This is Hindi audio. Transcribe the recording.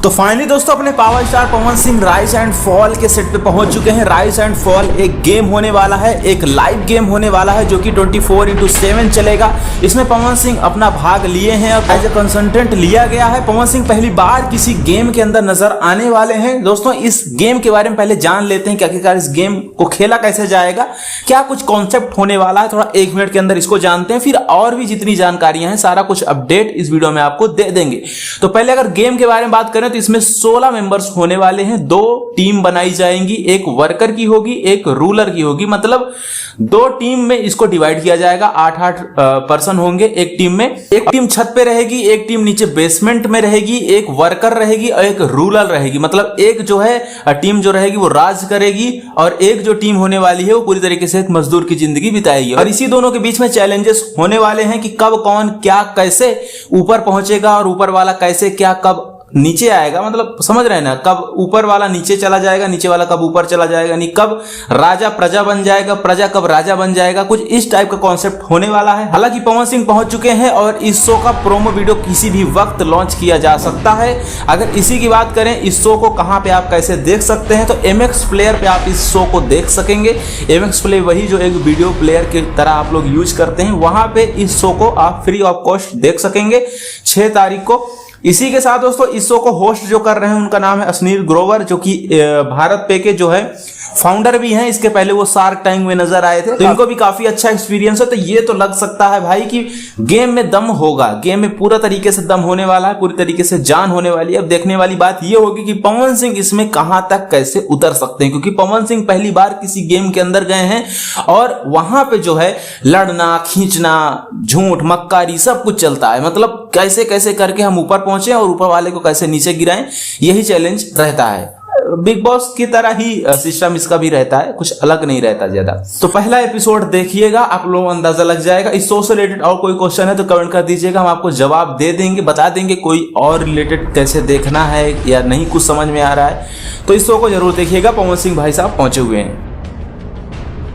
तो फाइनली दोस्तों अपने power star Pawan Singh rise and fall के सेट पे पहुंच चुके हैं। राइज एंड फॉल एक गेम होने वाला है, एक लाइव गेम होने वाला है जो कि 24/7 चलेगा। इसमें पवन सिंह अपना भाग लिए हैं और एज ए कंसल्टेंट लिया गया है। पवन सिंह पहली बार किसी गेम के अंदर नजर आने वाले हैं। दोस्तों इस गेम के बारे में पहले जान लेते हैं कि आखिरकार इस गेम को खेला कैसे जाएगा, क्या कुछ कॉन्सेप्ट होने वाला है। थोड़ा 1 मिनट के अंदर इसको जानते हैं, फिर और भी जितनी जानकारियां हैं सारा कुछ अपडेट इस वीडियो में आपको दे देंगे। तो पहले अगर गेम के बारे में बात करें तो इसमें 16 मेंबर्स होने वाले हैं। 2 टीम बनाई जाएंगी, एक वर्कर की होगी, एक रूलर की होगी। मतलब 2 टीम में इसको डिवाइड किया जाएगा। 8-8 पर्सन होंगे एक टीम में। एक टीम छत पे रहेगी, एक टीम नीचे बेसमेंट में रहेगी, एक वर्कर रहेगी और एक रूलर रहेगी। मतलब एक जो है टीम जो रहेगी वो राज करेगी और एक जो टीम होने वाली है वो पूरी तरीके से एक मजदूर की जिंदगी बिताएगी। और इसी दोनों के बीच में चैलेंजेस होने वाले हैं कि कब कौन क्या कैसे ऊपर पहुंचेगा और ऊपर वाला कैसे क्या कब नीचे आएगा। मतलब समझ रहे हैं ना, कब ऊपर वाला नीचे चला जाएगा, नीचे वाला कब ऊपर चला जाएगा, नहीं कब राजा प्रजा बन जाएगा, प्रजा कब राजा बन जाएगा। कुछ इस टाइप का कॉन्सेप्ट होने वाला है। हालांकि पवन सिंह पहुंच चुके हैं और इस शो का प्रोमो वीडियो किसी भी वक्त लॉन्च किया जा सकता है। अगर इसी की बात करें इस शो को कहां पे आप कैसे देख सकते हैं तो MX प्लेयर पे आप इस शो को देख सकेंगे। MX प्ले वही जो एक वीडियो प्लेयर की तरह आप लोग यूज करते हैं, वहां पे इस शो को आप फ्री ऑफ कॉस्ट देख सकेंगे 6 तारीख को। इसी के साथ दोस्तों इस शो को होस्ट जो कर रहे हैं उनका नाम है अश्नीर ग्रोवर, जो कि भारत पे के जो है फाउंडर भी हैं। इसके पहले वो शार्क टैंक में नजर आए थे, तो इनको भी काफी अच्छा एक्सपीरियंस है। तो ये तो लग सकता है भाई कि गेम में दम होगा, गेम में पूरा तरीके से दम होने वाला है, पूरी तरीके से जान होने वाली है। अब देखने वाली बात ये होगी कि पवन सिंह इसमें कहां तक कैसे उतर सकते हैं, क्योंकि पवन सिंह पहली बार किसी गेम के अंदर गए हैं और वहां पे जो है लड़ना, खींचना, झूठ, मक्कारी सब कुछ चलता है। मतलब कैसे कैसे करके हम ऊपर पहुंचे और ऊपर वाले को कैसे नीचे गिराएं, यही चैलेंज रहता है। बिग बॉस की तरह ही सिस्टम इसका भी रहता है, कुछ अलग नहीं रहता ज्यादा। तो पहला एपिसोड देखिएगा, आप लोगों को अंदाजा लग जाएगा। इस शो से रिलेटेड और कोई क्वेश्चन है तो कमेंट कर दीजिएगा, हम आपको जवाब दे देंगे, बता देंगे कोई और रिलेटेड कैसे देखना है या नहीं कुछ समझ में आ रहा है तो इस शो को जरूर देखिएगा। पवन सिंह भाई साहब पहुंचे हुए हैं।